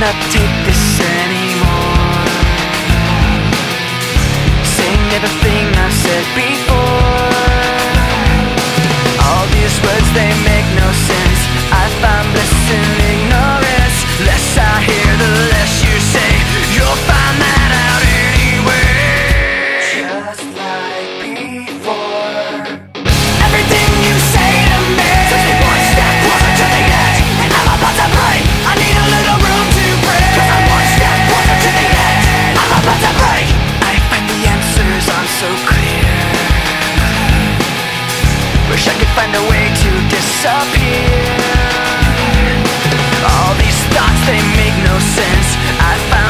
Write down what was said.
cannot take this anymore. Saying everything I've said before. All these words, they make no sense. I find bliss in ignorance. Less I hear, the less you say. You'll find that out anyway. Just like before. Everything you say to me takes me one step closer to the edge, and I'm about to break. I need a little room to breathe, 'cause I'm one step closer to the edge. I'm about to break. I find the answers aren't so clear. Wish I could find a way to disappear. All these thoughts, they make no sense. I find